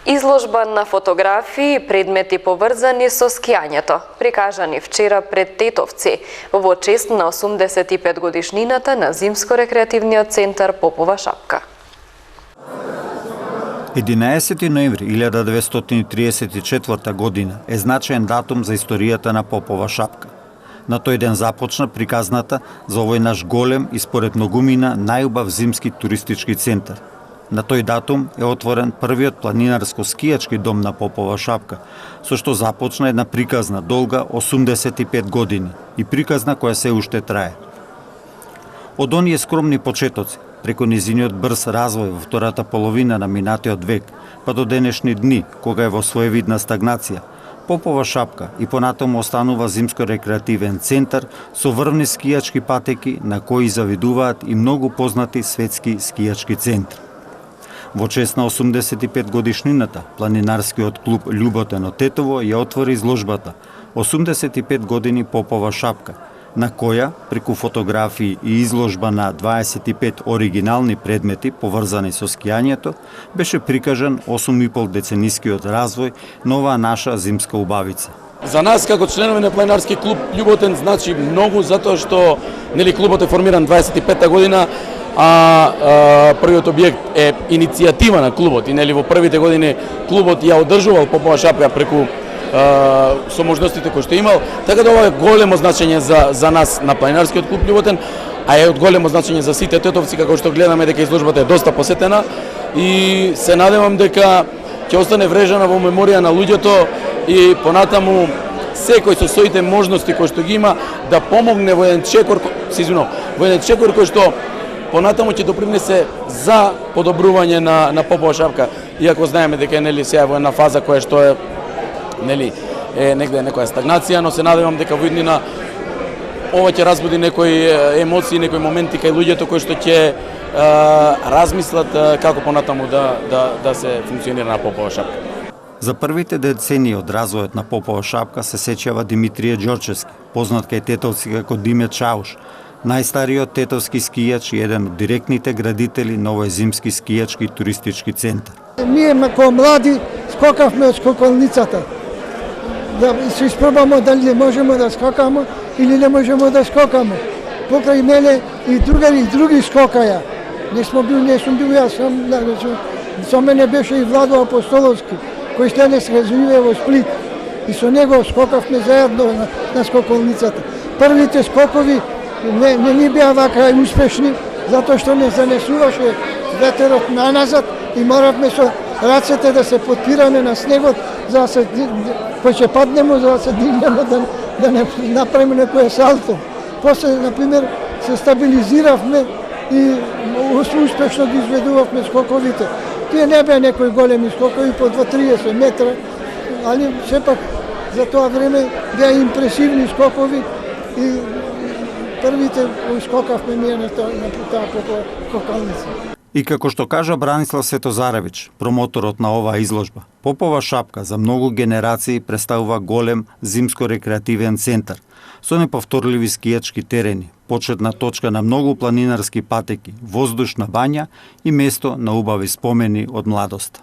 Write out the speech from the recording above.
Изложба на фотографии и предмети поврзани со скијањето, прикажани вчера пред Тетовци, во чест на 85 годишнината на Зимско-рекреативниот центар Попова шапка. 11 ноември 1934 година е значаен датум за историјата на Попова шапка. На тој ден започна приказната за овој наш голем и според многумина најубав зимски туристички центар. На тој датум е отворен првиот планинарско-скијачки дом на Попова шапка, со што започна една приказна долга 85 години и приказна која се уште трае. Од оние скромни почетоци, преку низиниот брз развој во втората половина на минатиот век, па до денешни дни, кога е во своевидна стагнација, Попова шапка и понатаму останува Зимско-рекреативен центар со врвни скијачки патеки на кои завидуваат и многу познати светски скијачки центри. Во чест на 85 годишнината, планинарскиот клуб Љуботен од Тетово ја отвори изложбата 85 години Попова шапка, на која, преку фотографии и изложба на 25 оригинални предмети поврзани со скијањето, беше прикажан 8,5 деценискиот развој на оваа наша зимска убавица. За нас како членови на планинарски клуб Љуботен значи многу затоа што клубот е формиран 25-та година, а првиот објект е иницијатива на клубот и во првите години клубот ја одржувал Попова шапка преку со можностите кои што имал, така да ова е големо значење за нас на планинарскиот клуб Љуботен, а е од големо значење за сите тетовци, како што гледаме дека изложбата е доста посетена и се надевам дека ќе остане врежана во меморија на луѓето и понатаму секој со своите можности кои што ги има да помогне во еден чекор, кој што понатаму ќе допринесе за подобрување на Попова шапка, иако знаеме дека сега во една фаза која што е негде некоја стагнација, но се надевам дека во иднина ова ќе разбуди некои емоции, некои моменти кај луѓето кои што ќе размислат како понатаму да се функционира на Попова шапка. За првите децении од развојот на Попова шапка се сеќава Димитрije Ѓорчевски, познат кај тетовци како Диме Чауш, најстариот тетовски скијач и еден од директните градители на овој зимски скијачки туристички центар. Ние како млади скокавме од скоколницата. Да се испробаме дали можеме да скокаме или не можеме да скокаме. Покрај мене и други скокаја. Не сум бил јас сам, со мене беше и Владо Апостоловски, кој денес живее во Сплит. И со него скокавме заедно на скоколницата. Првите скокови не ни беа вака успешни, затоа што не занесуваше ветерот наназад и моравме со рацете да се потпираме на снегот, за да се кој ќе паднемо, за да се дигнеме да не направиме некој салто. После, например, се стабилизиравме и успешно ги изведувавме скоковите. Тие не беа некои големи скокови по 2-30 метра, али сепак за тоа време беа импресивни скокови и првите скокавме ние на таа скокалница. И како што кажа Бранислав Светозаревич, промоторот на оваа изложба, Попова шапка за многу генерации представува голем зимско-рекреативен центар со неповторливи скијачки терени, почетна точка на многу планинарски патеки, воздушна бања и место на убави спомени од младоста.